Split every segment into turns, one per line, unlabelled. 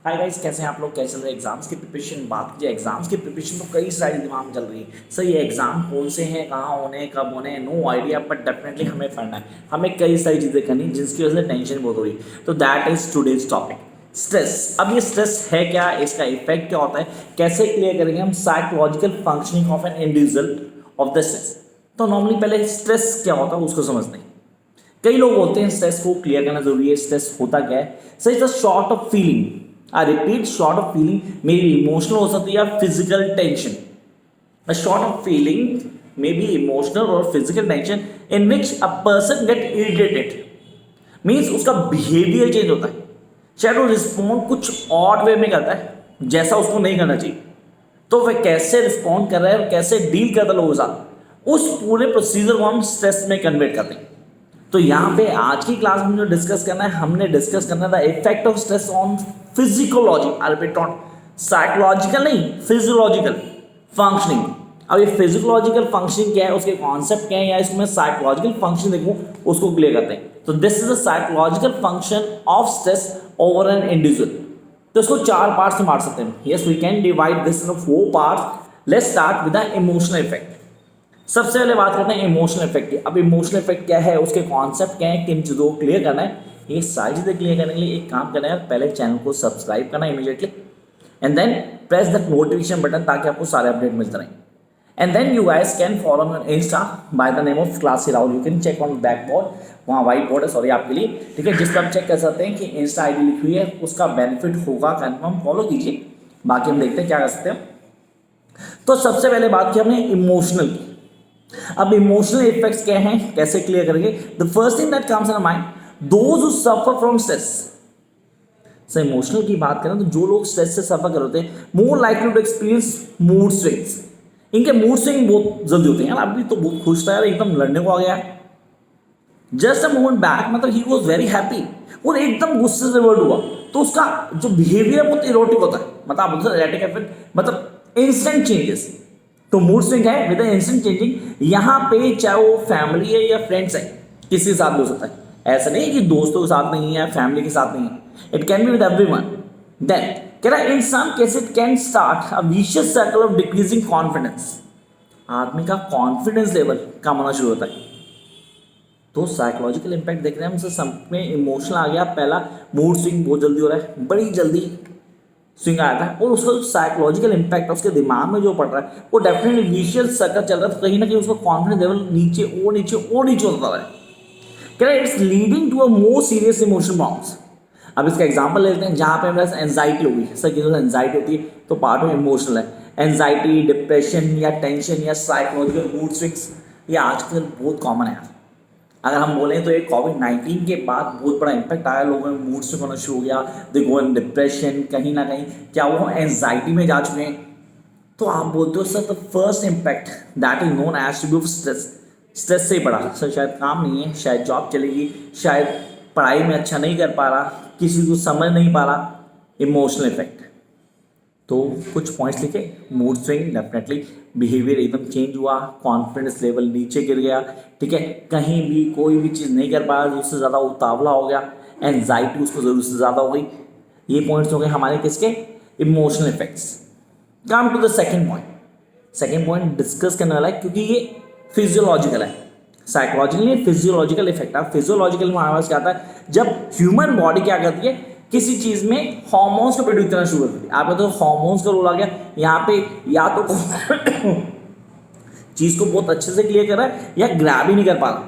Hi guys, कैसे हैं आप लोग? कैसे चल रहे हैं एग्जाम्स की प्रिपरेशन? बात कीजिए एग्जाम्स की प्रिपरेशन तो कई सारी दिमाग में चल रही है। सर ये एग्जाम कौन से हैं, कहाँ होने हैं, कब होने हैं, नो आइडिया, बट डेफिनेटली हमें पढ़ना है। हमें कई सारी चीज़ें करनी जिसकी वजह से टेंशन बहुत हो रही है। तो that is today's topic, stress. अब ये स्ट्रेस है क्या, इसका इफेक्ट क्या होता है, कैसे क्लियर करेंगे हम psychological functioning of an individual of the stress. तो नॉर्मली पहले स्ट्रेस क्या होता है उसको समझते हैं। कई लोग बोलते हैं स्ट्रेस को क्लियर करना जरूरी है। स्ट्रेस होता क्या है? Sir it's a short of feeling, I repeat, short of feeling, may be emotional हो सकती है या physical tension. A sort of feeling may be emotional or physical tension in which a person get irritated, means उसका behaviour change होता है। शायद वो respond कुछ और वे में करता है जैसा उसको नहीं करना चाहिए। तो वह कैसे रिस्पॉन्ड कर रहा है और कैसे डील करता है लोगों के साथ, उस पूरे प्रोसीजर को हम स्ट्रेस में कन्वर्ट करते हैं। तो यहाँ पे आज की क्लास में जो डिस्कस करना है, हमने डिस्कस करना था effect of stress on physiology, psychological नहीं, फिजियोलॉजिकल फंक्शनिंग। अब ये फिजियोलॉजिकल फंक्शनिंग क्या है, उसके कॉन्सेप्ट क्या है, या इसमें साइकोलॉजिकल फंक्शन देखूं उसको क्लियर करते हैं। तो this is a psychological function of stress over an individual. तो इसको चार पार्ट्स में बांट सकते हैं। Yes, we can divide this in 4 parts. Let's start with the emotional effect. सबसे पहले बात करते हैं इमोशनल इफेक्ट की। अब इमोशनल इफेक्ट क्या है, उसके कॉन्सेप्ट क्या है, किन चीज़ों को क्लियर करना है, ये सारी चीज़ें क्लियर करने के लिए एक काम करना है, पहले चैनल को सब्सक्राइब करना immediately and then press the notification button ताकि आपको सारे अपडेट मिलते रहें। And then you guys can follow me on Insta by the name of classy Rahul. You can check on back board, वहाँ व्हाइट बोर्ड है sorry आपके लिए, ठीक है, जिस पर आप चेक कर सकते हैं कि इंस्टा आईडी लिखी हुई है, उसका बेनिफिट होगा, कन्फर्म फॉलो कीजिए। बाकी हम देखते हैं क्या कर सकते हैं। तो सबसे पहले बात की हमने इमोशनल की। अब इमोशनल इफेक्ट्स क्या हैं, कैसे क्लियर करेंगे? The first thing that comes in mind, those who suffer from stress. Sir emotional की बात करें तो जो लोग स्ट्रेस से सफर कर होते हैं, more likely to experience mood swings. इनके मूड स्विंग बहुत जल्दी होते हैं। यार अभी तो बहुत खुश था यार, एकदम लड़ने को आ गया, जस्ट अ मोमेंट बैक मतलब ही वॉज वेरी हैप्पी, और एकदम गुस्से से वर्ड हुआ तो उसका जो बिहेवियर बहुत इरोटिक होता है, मतलब आप बोलते हैं erratic effect, मतलब इंस्टेंट चेंजेस। तो मूड स्विंग है विद इंस्टेंट चेंजिंग। यहाँ पे चाहे वो फैमिली है या फ्रेंड्स है, किसी के साथ भी हो सकता है। ऐसा नहीं है कि दोस्तों के साथ नहीं है, फैमिली के साथ नहीं है, it can be with everyone. Then कह रहा है in some case it can start a vicious circle of decreasing confidence. आदमी का कॉन्फिडेंस लेवल कम होना शुरू होता है। तो साइकोलॉजिकल इंपैक्ट देख रहे हैं हम, सब में इमोशनल आ गया, पहला मूड स्विंग बहुत जल्दी हो रहा है, बड़ी जल्दी स्विंग आया था, और उसका जो साइकोलॉजिकल इंपैक्ट उसके दिमाग में जो पड़ रहा है वो डेफिनेटली विशियस सर्कल चल रहा है। तो कहीं ना कहीं उसका कॉन्फिडेंस लेवल नीचे और नीचे और नीचे होता है। कह रहे it's leading to a more serious emotion bounce. अब इसका एग्जांपल लेते हैं, जहाँ पे हमारे पास एंजाइटी होगी। सर किसी को एंजाइटी होती है तो पार्ट ऑफ इमोशनल है। एंजाइटी, डिप्रेशन या टेंशन या साइकोलॉजिकल मूड स्विंग्स, ये आजकल बहुत कॉमन है यार। अगर हम बोलें तो ये कोविड-19 के बाद बहुत बड़ा इम्पैक्ट आया, लोगों में मूड स्विंग होना शुरू हो गया, दे गो इन डिप्रेशन, कहीं ना कहीं क्या वो एंजाइटी में जा चुके हैं। तो आप बोलते हो sir the first impact that is known as to be stress. Stress से ही पड़ा सर, शायद काम नहीं है, शायद जॉब चलेगी, शायद पढ़ाई में अच्छा नहीं कर पा रहा, किसी को समझ नहीं पा रहा, इमोशनल इफेक्ट। तो कुछ पॉइंट्स लिखे, मूड स्विंग डेफिनेटली, बिहेवियर एकदम चेंज हुआ, कॉन्फिडेंस लेवल नीचे गिर गया, ठीक है, कहीं भी कोई भी चीज़ नहीं कर पा रहा, उससे ज़्यादा उतावला हो गया, एंजाइटी उसको ज़रूरत से ज़्यादा हो गई। ये पॉइंट्स हो गए हमारे किसके, emotional effects. Come to the second point. Second point discuss करने वाला है क्योंकि ये फिजियोलॉजिकल है, साइकोलॉजिकल नहीं, फिजियोलॉजिकल इफेक्ट है। फिजियोलॉजिकल में हमारे पास क्या आता है, जब ह्यूमन बॉडी क्या करती है, किसी चीज़ में हॉर्मोन्स को प्रोड्यूस करना शुरू करती है। आप कहते हो हॉर्मोन्स का रोल आ गया यहाँ पे, या तो चीज़ को बहुत अच्छे से क्लियर कर रहा है या ग्रैब ही नहीं कर पा रहा,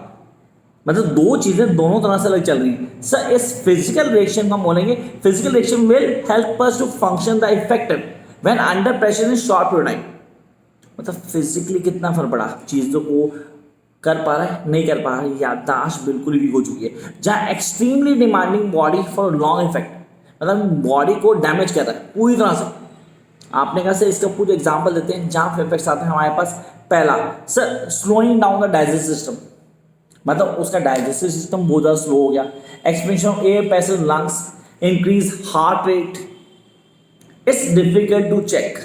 मतलब दो चीज़ें दोनों तरह से अलग चल रही हैं। सर इस फिजिकल रिएक्शन को हम बोलेंगे, physical reaction will help us to function the effective when under pressure in short period time. मतलब फिजिकली कितना फर्क पड़ा, चीज़ों को कर पा रहा है, नहीं कर पा रहा है, याददाश्त बिल्कुल भी हो चुकी है। जहाँ extremely demanding body for long effect, मतलब बॉडी को डैमेज कर रहा है पूरी तरह से। आपने कहा सर इसका कुछ एग्जांपल देते हैं जहाँ इफेक्ट्स आते हैं हमारे पास। पहला sir slowing down the digestive system, मतलब उसका डाइजेस्टिव सिस्टम बहुत ज़्यादा स्लो हो गया। Expansion of air passage lungs, increase heart rate. It's difficult to check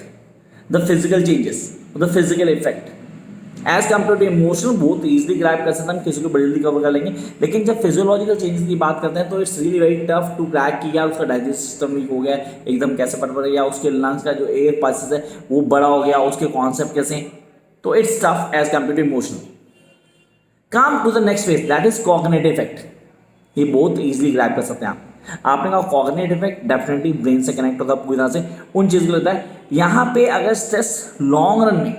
the physical changes, the physical effect. As compare to emotional बहुत easily grab कर सकते हैं, हम किसी को बड़ी जल्दी कवर कर लेंगे, लेकिन जब फिजियोलॉजिकल चेंजेस की बात करते हैं तो it's really very tough to crack कि यार उसका डाइजेस्ट सिस्टम वीक हो गया एकदम कैसे पड़ पड़, या उसके लंग्स का जो एयर पासेस है वो बड़ा हो गया, उसके कॉन्सेप्ट कैसे हैं, तो it's tough as compare to emotional. Come to the next phase that is cognitive effect. ये बहुत ईजिली ग्रैब कर सकते हैं आप। आपने कहा कॉग्निटिव इफेक्ट डेफिनेटली ब्रेन से कनेक्ट होता है पूरी तरह से उन चीज़ को लेता है। यहाँ पे अगर स्ट्रेस लॉन्ग रन में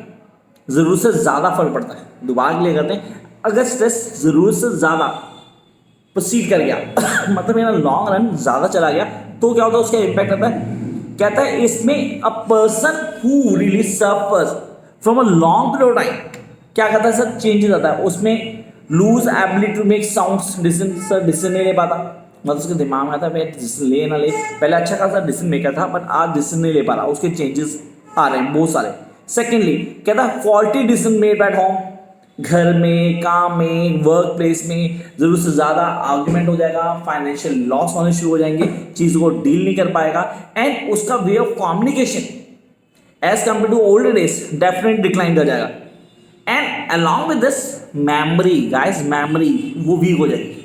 ज़रूरत से ज़्यादा फर्क पड़ता है, दोबारा क्लियर करते हैं, अगर स्ट्रेस ज़रूरत से ज़्यादा प्रोसीड कर गया मतलब मेरा लॉन्ग रन ज़्यादा चला गया तो क्या होता है, उसका इम्पैक्ट आता है। कहता है इसमें a person who really suffers from a long period of time क्या कहता है सर, चेंजेस आता है उसमें। Lose ability to make sounds, decision नहीं ले पाता, मतलब उसके दिमाग में आता है डिसीजन ले ना ले, पहले अच्छा खासा डिसीजन मेकर था बट आज डिसीजन नहीं ले पा रहा, उसके चेंजेस आ रहे हैं बहुत सारे। सेकेंडली कहता है faulty decision made at home, घर में, काम में, वर्क प्लेस में जरूरत से ज़्यादा आर्ग्यूमेंट हो जाएगा, फाइनेंशियल लॉस होने शुरू हो जाएंगे, चीज़ों को डील नहीं कर पाएगा, एंड उसका way of communication as compare to older days definite decline कर जाएगा। And along with this memory, guys memory वो वीक हो जाएगी।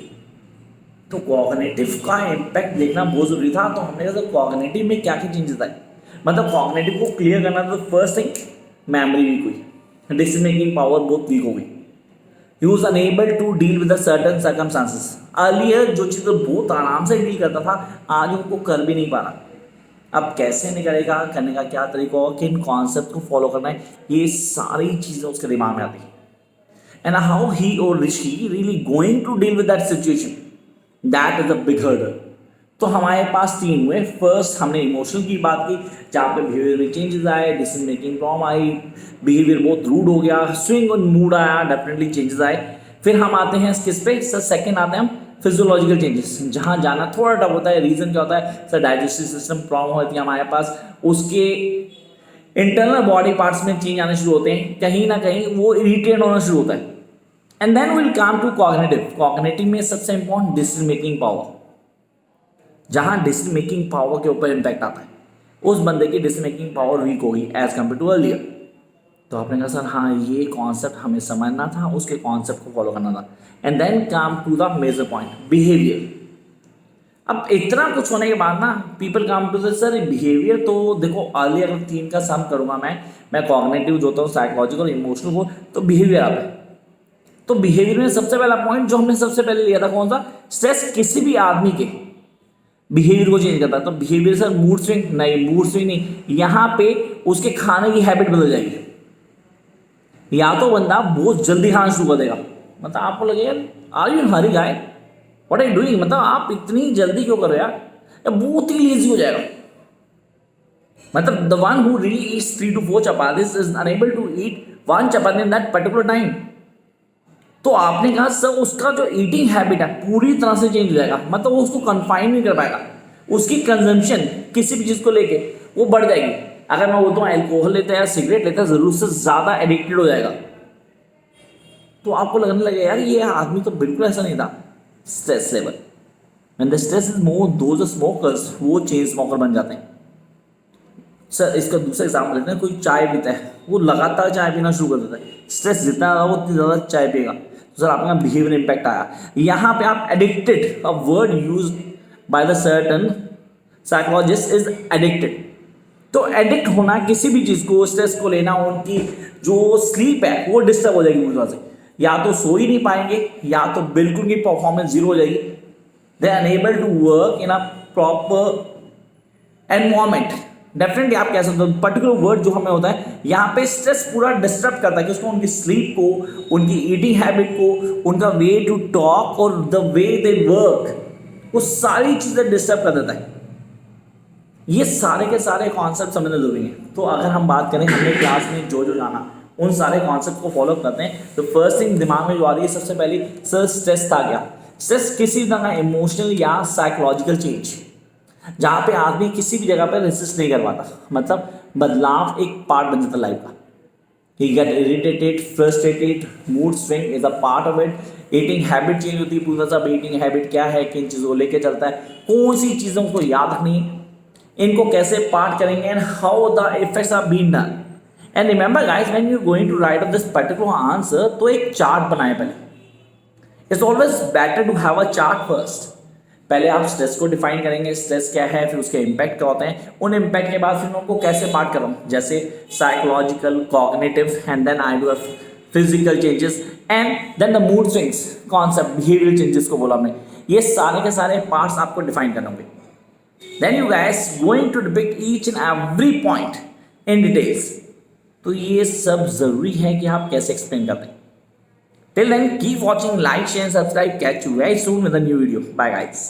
तो कॉग्निटिव का इम्पैक्ट देखना बहुत जरूरी था। तो हमने कहा कॉग्निटिव में क्या क्या चेंजेस आए, मतलब कॉग्निटिव को क्लियर करना तो फर्स्ट थिंग मेमोरी वीक हुई, डिसीजन मेकिंग पावर बहुत वीक हो गई, he was unable to deal with certain circumstances. Earlier जो चीज़ बहुत आराम से डील करता था आज उनको कर भी नहीं पा रहा। अब कैसे निकलेगा, करने का क्या तरीका होगा, किन कॉन्सेप्ट को फॉलो करना है, ये सारी चीज़ें उसके दिमाग में आती है। एंड हाउ ही और ऋषि really going to deal with that situation, that is a big hurdle. तो हमारे पास तीन हुए। फर्स्ट हमने इमोशनल की बात की जहाँ पे बिहेवियर में चेंजेस आए, डिसीजन मेकिंग प्रॉब्लम आई, बिहेवियर बहुत रूड हो गया, स्विंग ऑन मूड आया, डेफिनेटली चेंजेस आए। फिर हम आते हैं किस पे सर, सेकंड आते हैं हम फिजियोलॉजिकल चेंजेस, जहाँ जाना थोड़ा टफ होता है। रीजन क्या होता है सर, डाइजेस्टिव सिस्टम प्रॉब्लम होती है हमारे पास, उसके इंटरनल बॉडी पार्ट्स में चेंज आने शुरू होते हैं, कहीं ना कहीं वो इरिटेट होना शुरू होता है। And then will come to cognitive. Cognitive में सबसे इंपॉर्टेंट डिसीजन मेकिंग पावर, जहां डिसीजन मेकिंग पावर के ऊपर इंपैक्ट आता है, उस बंदे की डिसीजन मेकिंग पावर वीक होगी एज कम्पेयर टू अर्लियर। तो आपने कहा सर हाँ ये कॉन्सेप्ट हमें समझना था, उसके कॉन्सेप्ट को फॉलो करना था। And then come to the major point behaviour. अब इतना कुछ होने के बाद ना people come to sir behaviour, तो देखो अर्लियर अगर तीन का सम करूंगा मैं कॉग्निटिव जो होता हूँ, साइकोलॉजिकल, इमोशनल को, तो बिहेवियर आता है। तो बिहेवियर में सबसे पहला पॉइंट जो हमने सबसे पहले लिया था कौन सा, स्ट्रेस किसी भी आदमी के बिहेवियर को चेंज करता है। तो बिहेवियर सर मूड स्विंग नहीं, मूड स्विंग नहीं, यहाँ पे उसके खाने की हैबिट बदल जाएगी। या तो बंदा बहुत जल्दी खाना शुरू कर देगा, मतलब आपको लगेगा are you hurry guy, what are you doing, मतलब आप इतनी जल्दी क्यों कर रहे हो यार, बहुत ही लेजी हो जाएगा। मतलब the one who really eats 3 to 4 chapatis is unable to eat 1 chapati in that particular time. तो आपने कहा सर उसका जो ईटिंग हैबिट है पूरी तरह से चेंज हो जाएगा, मतलब वो उसको कन्फाइन नहीं कर पाएगा, उसकी कंजम्पशन किसी भी चीज़ को लेके वो बढ़ जाएगी। अगर मैं बोलता हूँ अल्कोहल लेता है या सिगरेट लेता है, ज़रूर से ज़्यादा एडिक्टेड हो जाएगा। तो आपको लगने लगेगा यार ये आदमी तो बिल्कुल ऐसा नहीं था। Stress level, when the stress is more, those smokers वो चेन स्मोकर बन जाते हैं। सर इसका दूसरा एग्जाम्पल लेते हैं, कोई चाय पीता है, वो लगातार चाय पीना शुरू कर देता है, स्ट्रेस जितना ज़्यादा वो उतनी ज़्यादा चाय पिएगा। तो सर आपका बिहेवियर इम्पैक्ट आया। यहाँ पे आप addicted, a word use by the certain psychologist is addicted. तो एडिक्ट होना किसी भी चीज़ को, स्ट्रेस को लेना, उनकी जो स्लीप है वो डिस्टर्ब हो जाएगी पूरी तरह से, या तो सो ही नहीं पाएंगे या तो बिल्कुल की परफॉर्मेंस जीरो हो जाएगी। They are unable to work in a proper environment. Definitely आप कह सकते हो पर्टिकुलर वर्ड जो हमें होता है यहाँ पे स्ट्रेस पूरा डिस्टर्ब करता है कि उसको उनकी स्लीप को, उनकी ईटिंग हैबिट को, उनका वे टू टॉक और द वे दे वर्क, वो सारी चीज़ें डिस्टर्ब कर देता है। ये सारे के सारे कॉन्सेप्ट समझना जरूरी है। तो अगर हम बात करें हमने क्लास में जो जो जाना उन सारे कॉन्सेप्ट को फॉलो करते हैं, तो फर्स्ट थिंग दिमाग में जो आ रही है सबसे पहले सर स्ट्रेस था क्या। स्ट्रेस किसी तरह का इमोशनल या साइकोलॉजिकल चेंज जहाँ पे आदमी किसी भी जगह पर रेसिस्ट नहीं कर पाता, मतलब बदलाव एक पार्ट बन जाता लाइफ का। He get irritated, frustrated, mood swing is a part of it. Eating habit change होती है पूरा सा। ईटिंग हैबिट क्या है, किन चीज़ों को लेके चलता है, कौन सी चीज़ों को याद रखनी है, इनको कैसे पार्ट करेंगे, and how the effects are been done. And remember guys when you going to write of this particular answer, तो एक चार्ट बनाए पहले. It's always better to have a chart first. पहले आप स्ट्रेस को डिफाइन करेंगे, stress क्या है, फिर उसके इम्पैक्ट क्या होते हैं, उन इम्पैक्ट के बाद फिर मैं उनको कैसे पार्ट कर रहा हूँ, जैसे psychological, cognitive, and then I do physical changes, and then the mood swings concept, behavioural changes को बोला हमने. ये सारे के सारे पार्ट्स आपको डिफाइन करने होंगे. Then you guys going to depict each and every point in details. तो ये सब जरूरी है कि आप कैसे एक्सप्लेन करते हैं. Till then, keep watching, like, share, and subscribe. Catch you very soon with a new video. Bye, guys.